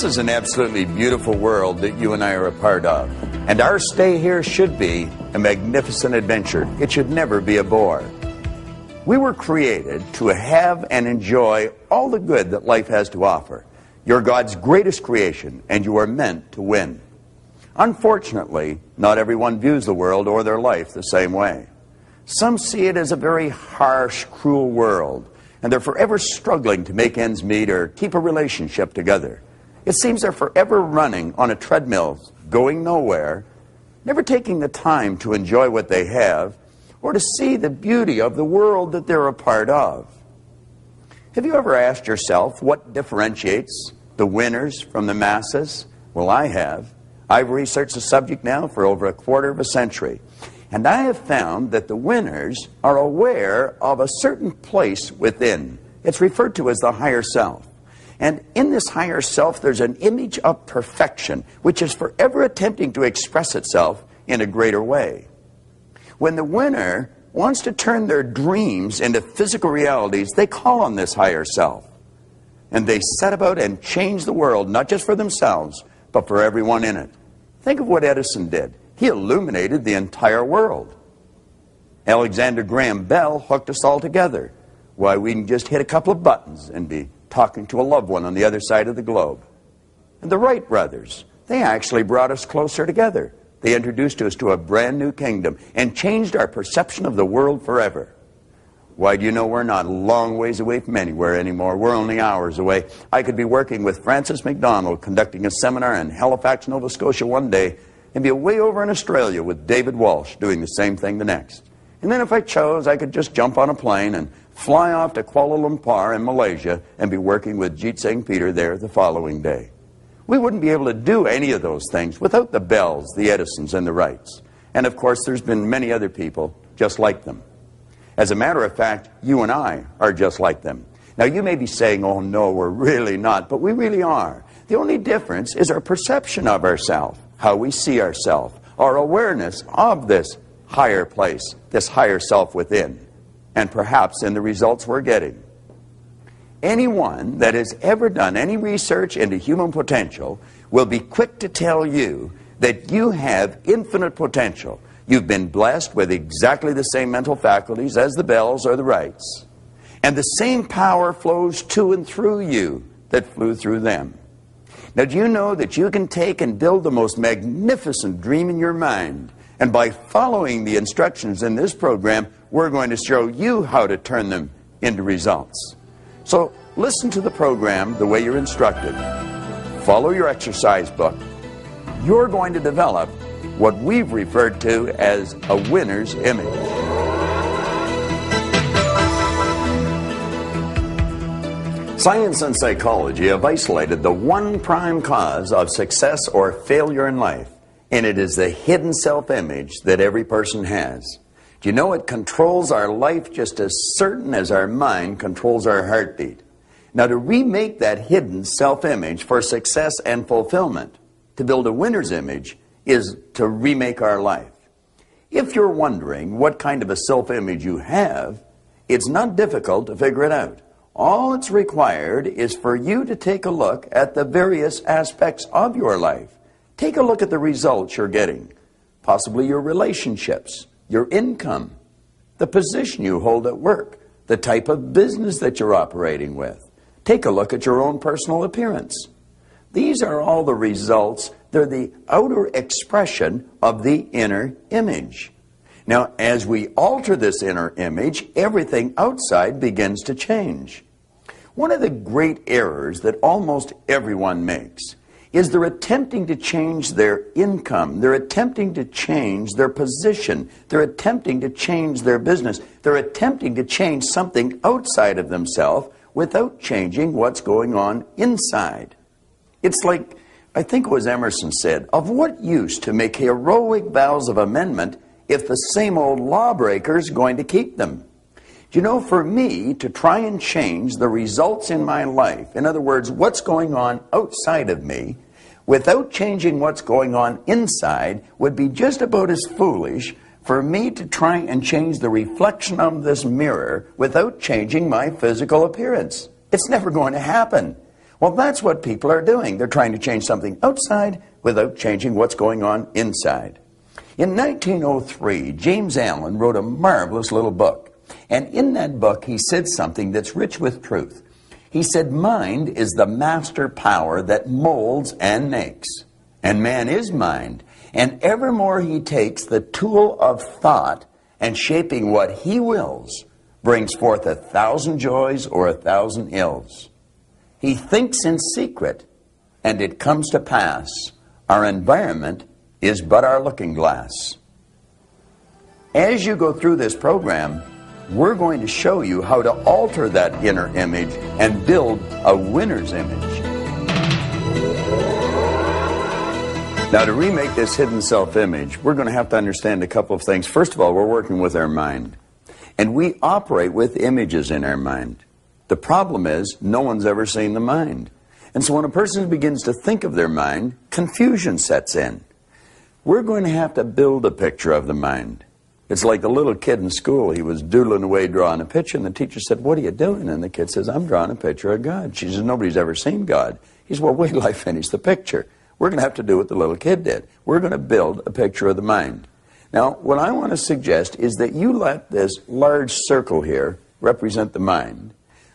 This is an absolutely beautiful world that you and I are a part of. And our stay here should be a magnificent adventure. It should never be a bore. We were created to have and enjoy all the good that life has to offer. You're God's greatest creation, and you are meant to win. Unfortunately, not everyone views the world or their life the same way. Some see it as a very harsh, cruel world, and they're forever struggling to make ends meet or keep a relationship together. It seems they're forever running on a treadmill, going nowhere, never taking the time to enjoy what they have or to see the beauty of the world that they're a part of. Have you ever asked yourself what differentiates the winners from the masses? Well, I have. I've researched the subject now for over a quarter of a century, and I have found that the winners are aware of a certain place within. It's referred to as the higher self. And in this higher self, there's an image of perfection, which is forever attempting to express itself in a greater way. When the winner wants to turn their dreams into physical realities, they call on this higher self. And they set about and change the world, not just for themselves, but for everyone in it. Think of what Edison did. He illuminated the entire world. Alexander Graham Bell hooked us all together. Why, we can just hit a couple of buttons and be talking to a loved one on the other side of the globe. And the Wright brothers, they actually brought us closer together. They introduced us to a brand new kingdom and changed our perception of the world forever. Why, do you know we're not a long ways away from anywhere anymore? We're only hours away. I could be working with Francis MacDonald conducting a seminar in Halifax, Nova Scotia one day and be way over in Australia with David Walsh doing the same thing the next. And then if I chose, I could just jump on a plane and fly off to Kuala Lumpur in Malaysia and be working with Jeet Singh Peter there the following day. We wouldn't be able to do any of those things without the Bells, the Edisons, and the Wrights. And of course, there's been many other people just like them. As a matter of fact, you and I are just like them. Now, you may be saying, oh no, we're really not, but we really are. The only difference is our perception of ourselves, how we see ourselves, our awareness of this higher place, this higher self within, and perhaps in the results we're getting. Anyone that has ever done any research into human potential will be quick to tell you that you have infinite potential. You've been blessed with exactly the same mental faculties as the Bells or the Wrights. And the same power flows to and through you that flew through them. Now, do you know that you can take and build the most magnificent dream in your mind? And by following the instructions in this program, we're going to show you how to turn them into results. So listen to the program the way you're instructed. Follow your exercise book. You're going to develop what we've referred to as a winner's image. Science and psychology have isolated the one prime cause of success or failure in life, and it is the hidden self-image that every person has. Do you know it controls our life just as certain as our mind controls our heartbeat? Now, to remake that hidden self-image for success and fulfillment, to build a winner's image, is to remake our life. If you're wondering what kind of a self-image you have, it's not difficult to figure it out. All it's required is for you to take a look at the various aspects of your life. Take a look at the results you're getting, possibly your relationships, your income, the position you hold at work, the type of business that you're operating with. Take a look at your own personal appearance. These are all the results. They're the outer expression of the inner image. Now, as we alter this inner image, everything outside begins to change. One of the great errors that almost everyone makes is they're attempting to change their income. They're attempting to change their position. They're attempting to change their business. They're attempting to change something outside of themselves without changing what's going on inside. It's like, I think it was Emerson said, of what use to make heroic vows of amendment if the same old lawbreaker is going to keep them? Do you know, for me to try and change the results in my life, in other words, what's going on outside of me, without changing what's going on inside, would be just about as foolish for me to try and change the reflection of this mirror without changing my physical appearance. It's never going to happen. Well, that's what people are doing. They're trying to change something outside without changing what's going on inside. In 1903, James Allen wrote a marvelous little book. And in that book, he said something that's rich with truth. He said, mind is the master power that molds and makes. And man is mind. And evermore he takes the tool of thought and shaping what he wills, brings forth 1,000 joys or 1,000 ills. He thinks in secret, and it comes to pass. Our environment is but our looking glass. As you go through this program, we're going to show you how to alter that inner image and build a winner's image. Now, to remake this hidden self-image, we're going to have to understand a couple of things. First of all, we're working with our mind. And we operate with images in our mind. The problem is, no one's ever seen the mind. And so when a person begins to think of their mind, confusion sets in. We're going to have to build a picture of the mind. It's like the little kid in school. He was doodling away, drawing a picture, and the teacher said, "What are you doing?" And the kid says, "I'm drawing a picture of God." She says, "Nobody's ever seen God." He says, "Well, wait till I finish the picture." We're going to have to do what the little kid did. We're going to build a picture of the mind. Now, what I want to suggest is that you let this large circle here represent the mind.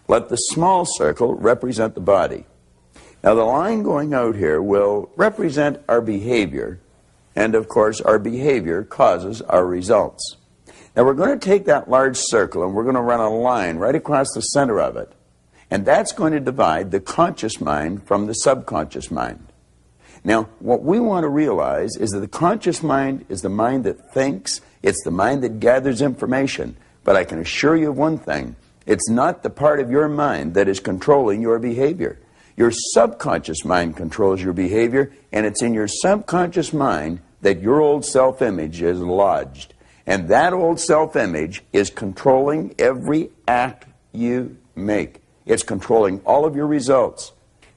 Let the small circle represent the body. Now, the line going out here will represent our behavior, and of course, our behavior causes our results. Now, we're going to take that large circle and we're going to run a line right across the center of it, and that's going to divide the conscious mind from the subconscious mind. Now, what we want to realize is that the conscious mind is the mind that thinks, it's the mind that gathers information, but I can assure you of one thing. It's not the part of your mind that is controlling your behavior. Your subconscious mind controls your behavior, and it's in your subconscious mind that your old self-image is lodged. And that old self-image is controlling every act you make. It's controlling all of your results.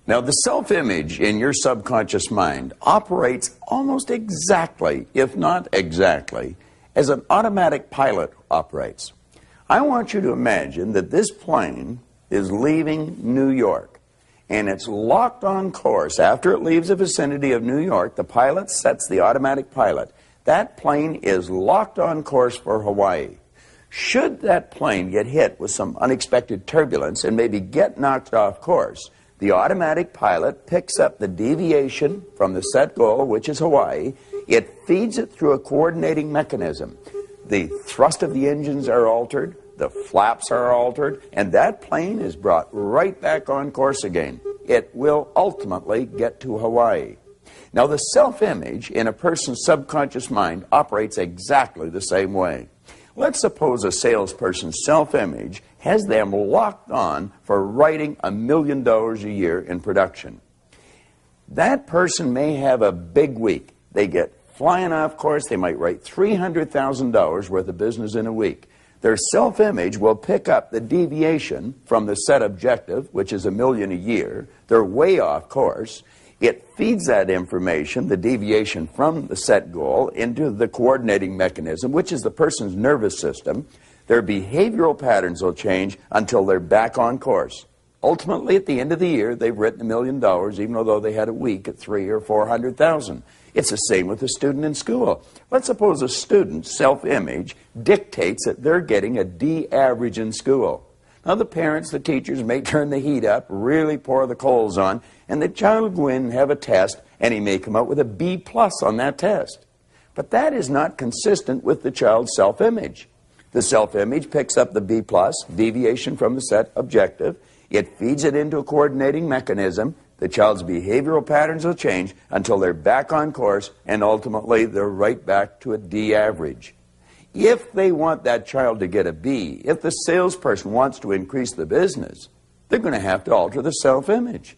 Now, the self-image in your subconscious mind operates almost exactly, if not exactly, as an automatic pilot operates. I want you to imagine that this plane is leaving New York, and it's locked on course. After it leaves the vicinity of New York, the pilot sets the automatic pilot. That plane is locked on course for Hawaii. Should that plane get hit with some unexpected turbulence and maybe get knocked off course, the automatic pilot picks up the deviation from the set goal, which is Hawaii. It feeds it through a coordinating mechanism. The thrust of the engines are altered, the flaps are altered, and that plane is brought right back on course again. It will ultimately get to Hawaii. Now, the self-image in a person's subconscious mind operates exactly the same way. Let's suppose a salesperson's self-image has them locked on for writing $1 million a year in production. That person may have a big week. They get flying off course. They might write $300,000 worth of business in a week. Their self-image will pick up the deviation from the set objective, which is $1 million a year. They're way off course. It feeds that information, the deviation from the set goal, into the coordinating mechanism, which is the person's nervous system. Their behavioral patterns will change until they're back on course. Ultimately, at the end of the year, they've written $1 million, even though they had a week at $300,000 or $400,000. It's the same with a student in school. Let's suppose a student's self-image dictates that they're getting a D average in school. Now, the parents, the teachers may turn the heat up, really pour the coals on, and the child will go in and have a test, and he may come out with a B plus on that test. But that is not consistent with the child's self-image. The self-image picks up the B plus, deviation from the set objective. It feeds it into a coordinating mechanism. The child's behavioral patterns will change until they're back on course, and ultimately they're right back to a D average. If they want that child to get a B, if the salesperson wants to increase the business, they're going to have to alter the self-image.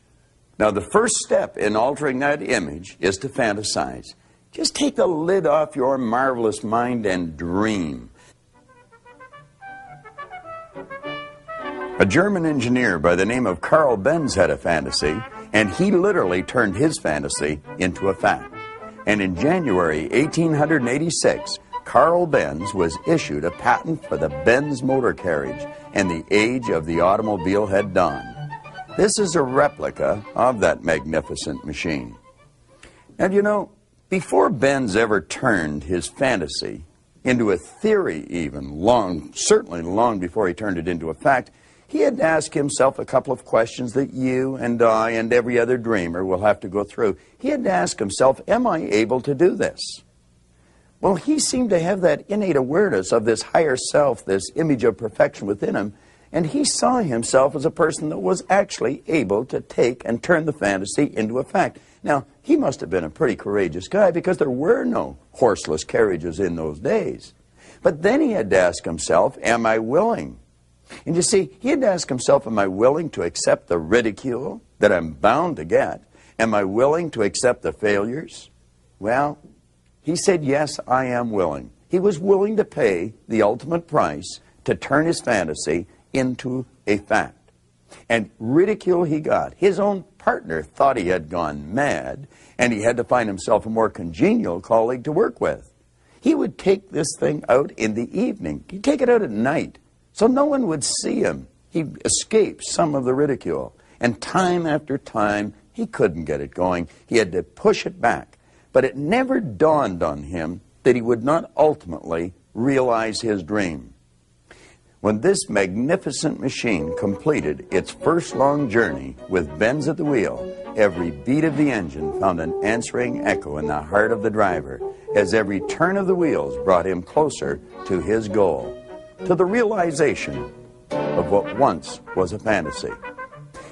Now, the first step in altering that image is to fantasize. Just take the lid off your marvelous mind and dream. A German engineer by the name of Carl Benz had a fantasy, and he literally turned his fantasy into a fact. And in January 1886, Carl Benz was issued a patent for the Benz motor carriage, and the age of the automobile had dawned. This is a replica of that magnificent machine. And you know, before Benz ever turned his fantasy into a theory even, certainly long before he turned it into a fact, he had to ask himself a couple of questions that you and I and every other dreamer will have to go through. He had to ask himself, am I able to do this? Well, he seemed to have that innate awareness of this higher self, this image of perfection within him, and he saw himself as a person that was actually able to take and turn the fantasy into a fact. Now, he must have been a pretty courageous guy because there were no horseless carriages in those days. But then he had to ask himself, am I willing? And you see, he had to ask himself, am I willing to accept the ridicule that I'm bound to get? Am I willing to accept the failures? Well, he said, yes, I am willing. He was willing to pay the ultimate price to turn his fantasy into a fact. And ridicule he got. His own partner thought he had gone mad, and he had to find himself a more congenial colleague to work with. He would take this thing out in the evening. He'd take it out at night, so no one would see him. He'd escape some of the ridicule. And time after time, he couldn't get it going. He had to push it back. But it never dawned on him that he would not ultimately realize his dream. When this magnificent machine completed its first long journey with Benz at the wheel, every beat of the engine found an answering echo in the heart of the driver, as every turn of the wheels brought him closer to his goal, to the realization of what once was a fantasy.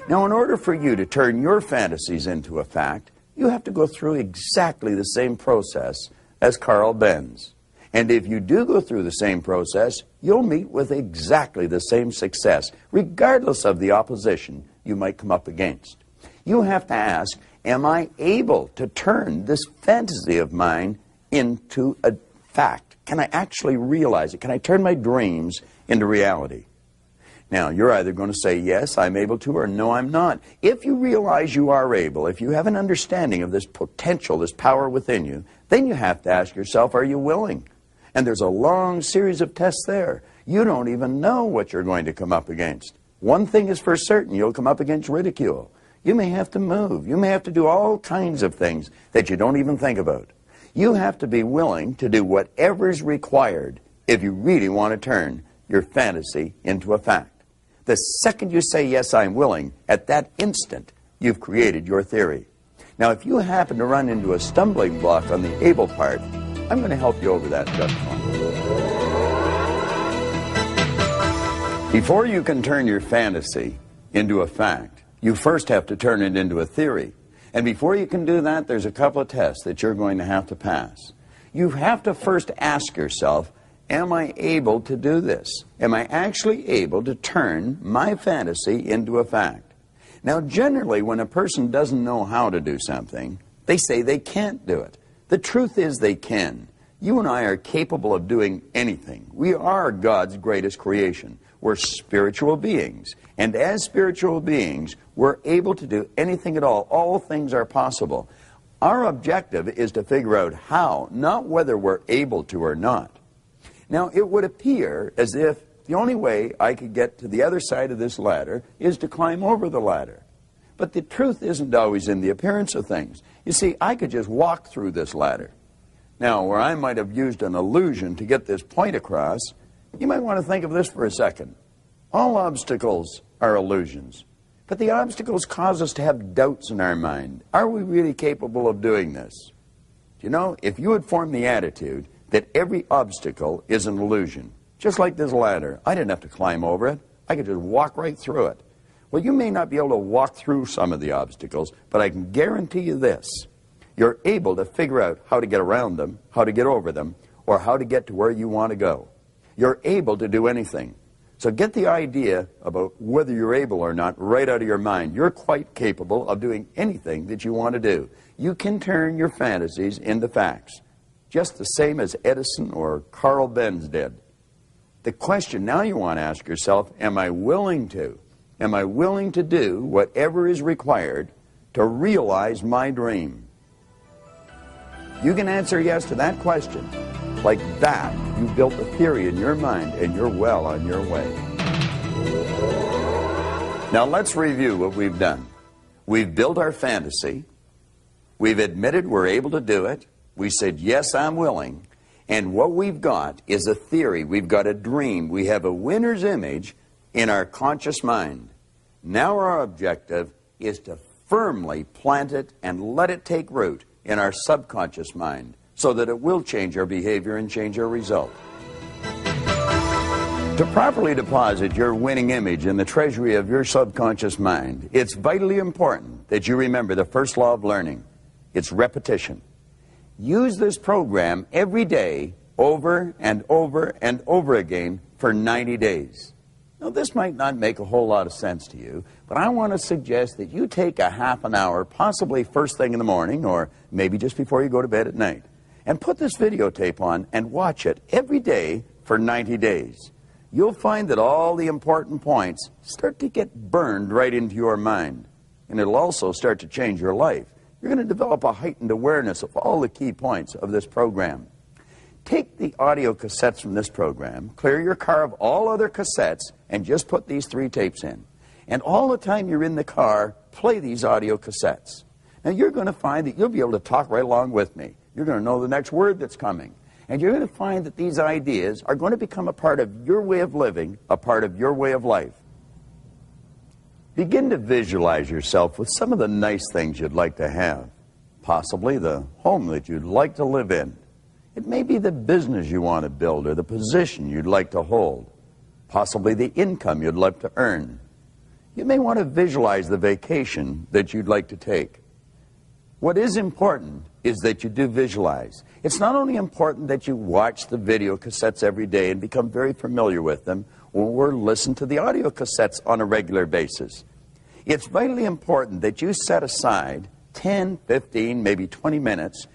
Now, in order for you to turn your fantasies into a fact, you have to go through exactly the same process as Carl Benz. And if you do go through the same process, you'll meet with exactly the same success, regardless of the opposition you might come up against. You have to ask, am I able to turn this fantasy of mine into a fact? Can I actually realize it? Can I turn my dreams into reality? Now, you're either going to say, yes, I'm able to, or no, I'm not. If you realize you are able, if you have an understanding of this potential, this power within you, then you have to ask yourself, are you willing? And there's a long series of tests there. You don't even know what you're going to come up against. One thing is for certain, you'll come up against ridicule. You may have to move. You may have to do all kinds of things that you don't even think about. You have to be willing to do whatever's required if you really want to turn your fantasy into a fact. The second you say, yes, I'm willing, at that instant, you've created your theory. Now, if you happen to run into a stumbling block on the able part, I'm going to help you over that just a moment. Before you can turn your fantasy into a fact, you first have to turn it into a theory. And before you can do that, there's a couple of tests that you're going to have to pass. You have to first ask yourself, am I able to do this? Am I actually able to turn my fantasy into a fact? Now, generally, when a person doesn't know how to do something, they say they can't do it. The truth is they can. You and I are capable of doing anything. We are God's greatest creation. We're spiritual beings. And as spiritual beings, we're able to do anything at all. All things are possible. Our objective is to figure out how, not whether we're able to or not. Now, it would appear as if the only way I could get to the other side of this ladder is to climb over the ladder. But the truth isn't always in the appearance of things. You see, I could just walk through this ladder. Now, where I might have used an illusion to get this point across, you might want to think of this for a second. All obstacles are illusions. But the obstacles cause us to have doubts in our mind. Are we really capable of doing this? You know, if you had formed the attitude that every obstacle is an illusion, just like this ladder, I didn't have to climb over it. I could just walk right through it. Well, you may not be able to walk through some of the obstacles, but I can guarantee you this. You're able to figure out how to get around them, how to get over them, or how to get to where you want to go. You're able to do anything. So get the idea about whether you're able or not right out of your mind. You're quite capable of doing anything that you want to do. You can turn your fantasies into facts, just the same as Edison or Carl Benz did. The question now you want to ask yourself, am I willing to? Am I willing to do whatever is required to realize my dream? You can answer yes to that question. Like that, you've built a theory in your mind and you're well on your way. Now let's review what we've done. We've built our fantasy. We've admitted we're able to do it. We said, yes, I'm willing. And what we've got is a theory. We've got a dream. We have a winner's image in our conscious mind. Now our objective is to firmly plant it and let it take root in our subconscious mind so that it will change our behavior and change our result. To properly deposit your winning image in the treasury of your subconscious mind, it's vitally important that you remember the first law of learning. It's repetition. Use this program every day, over and over and over again for 90 days. Now, this might not make a whole lot of sense to you, but I want to suggest that you take a half an hour, possibly first thing in the morning, or maybe just before you go to bed at night, and put this videotape on and watch it every day for 90 days. You'll find that all the important points start to get burned right into your mind, and it'll also start to change your life. You're going to develop a heightened awareness of all the key points of this program. Take the audio cassettes from this program, clear your car of all other cassettes, and just put these 3 tapes in. And all the time you're in the car, play these audio cassettes. Now you're going to find that you'll be able to talk right along with me. You're going to know the next word that's coming. And you're going to find that these ideas are going to become a part of your way of living, a part of your way of life. Begin to visualize yourself with some of the nice things you'd like to have. Possibly the home that you'd like to live in. It may be the business you want to build or the position you'd like to hold. Possibly the income you'd like to earn. You may want to visualize the vacation that you'd like to take. What is important is that you do visualize. It's not only important that you watch the video cassettes every day and become very familiar with them, or listen to the audio cassettes on a regular basis. It's vitally important that you set aside 10, 15, maybe 20 minutes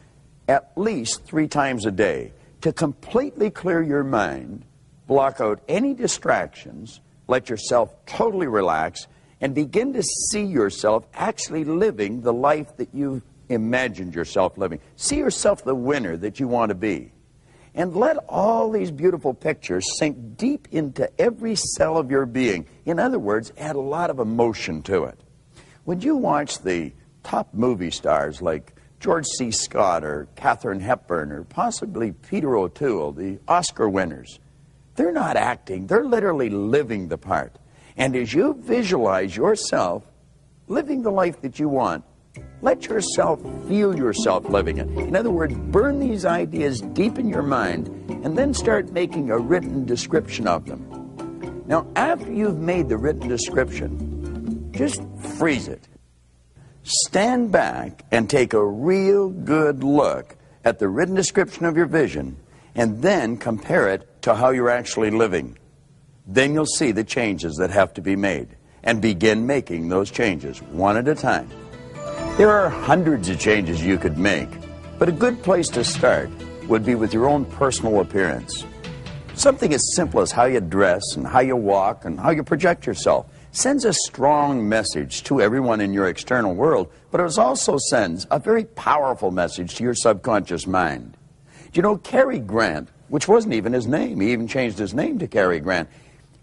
at least 3 times a day to completely clear your mind, block out any distractions, let yourself totally relax, and begin to see yourself actually living the life that you've imagined yourself living. See yourself the winner that you want to be. And let all these beautiful pictures sink deep into every cell of your being. In other words, add a lot of emotion to it. When you watch the top movie stars like George C. Scott or Katharine Hepburn or possibly Peter O'Toole, the Oscar winners, they're not acting, they're literally living the part. And as you visualize yourself living the life that you want, let yourself feel yourself living it. In other words, burn these ideas deep in your mind and then start making a written description of them. Now, after you've made the written description, just freeze it. Stand back and take a real good look at the written description of your vision and then compare it to how you're actually living. Then you'll see the changes that have to be made and begin making those changes one at a time. There are hundreds of changes you could make, but a good place to start would be with your own personal appearance. Something as simple as how you dress and how you walk and how you project yourself sends a strong message to everyone in your external world, but it also sends a very powerful message to your subconscious mind. You know, Cary Grant, which wasn't even his name, he even changed his name to Cary Grant.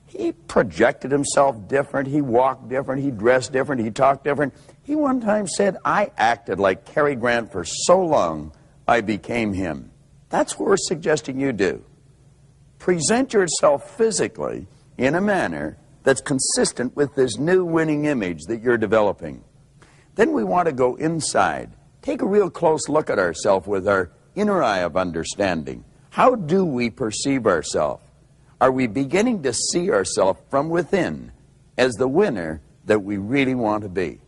He projected himself different, he walked different, he dressed different, he talked different. He one time said, I acted like Cary Grant for so long, I became him. That's what we're suggesting you do. Present yourself physically in a manner that's consistent with this new winning image that you're developing. Then we want to go inside. Take a real close look at ourselves with our inner eye of understanding. How do we perceive ourselves? Are we beginning to see ourselves from within as the winner that we really want to be?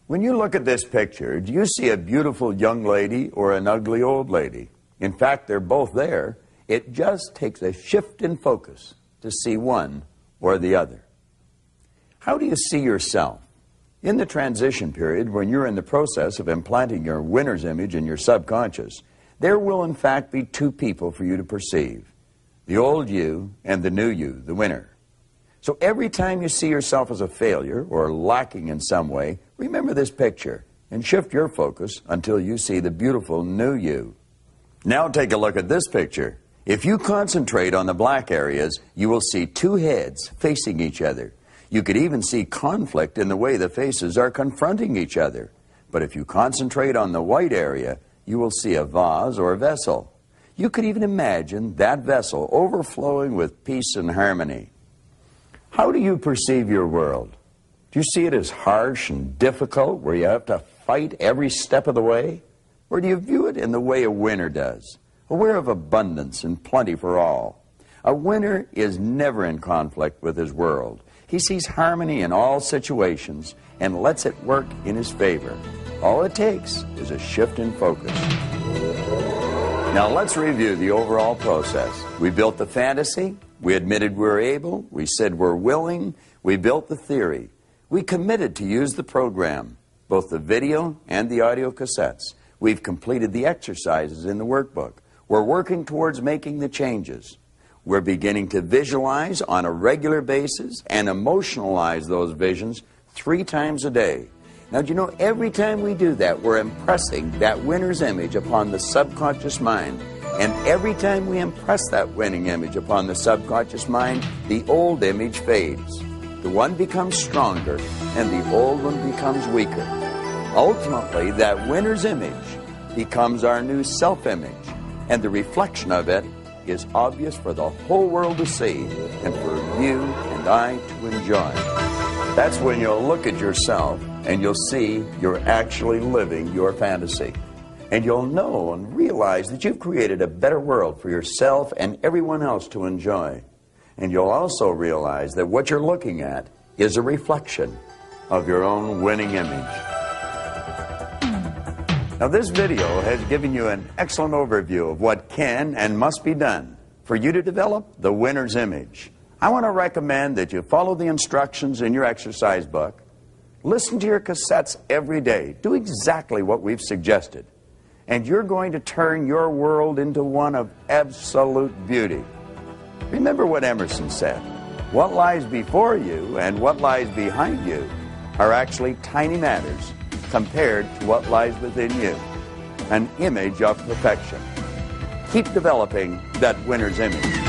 When you look at this picture, do you see a beautiful young lady or an ugly old lady? In fact, they're both there. It just takes a shift in focus to see one or the other. How do you see yourself? In the transition period, when you're in the process of implanting your winner's image in your subconscious, there will in fact be 2 people for you to perceive. The old you and the new you, the winner. So every time you see yourself as a failure or lacking in some way, remember this picture and shift your focus until you see the beautiful new you. Now take a look at this picture. If you concentrate on the black areas, you will see 2 heads facing each other. You could even see conflict in the way the faces are confronting each other. But if you concentrate on the white area, you will see a vase or vessel. You could even imagine that vessel overflowing with peace and harmony. How do you perceive your world? Do you see it as harsh and difficult, where you have to fight every step of the way? Or do you view it in the way a winner does, aware of abundance and plenty for all? A winner is never in conflict with his world. He sees harmony in all situations and lets it work in his favor. All it takes is a shift in focus. Now let's review the overall process. We built the fantasy, we admitted we're able, we said we're willing, we built the theory. We committed to use the program, both the video and the audio cassettes. We've completed the exercises in the workbook. We're working towards making the changes. We're beginning to visualize on a regular basis and emotionalize those visions 3 times a day. Now, do you know, every time we do that, we're impressing that winner's image upon the subconscious mind. And every time we impress that winning image upon the subconscious mind, the old image fades. The one becomes stronger, and the old one becomes weaker. Ultimately, that winner's image becomes our new self-image, and the reflection of it is obvious for the whole world to see and for you and I to enjoy. That's when you'll look at yourself and you'll see you're actually living your fantasy. And you'll know and realize that you've created a better world for yourself and everyone else to enjoy. And you'll also realize that what you're looking at is a reflection of your own winning image. Now, this video has given you an excellent overview of what can and must be done for you to develop the winner's image. I want to recommend that you follow the instructions in your exercise book, listen to your cassettes every day, do exactly what we've suggested, and you're going to turn your world into one of absolute beauty. Remember what Emerson said, what lies before you and what lies behind you are actually tiny matters compared to what lies within you, an image of perfection. Keep developing that winner's image.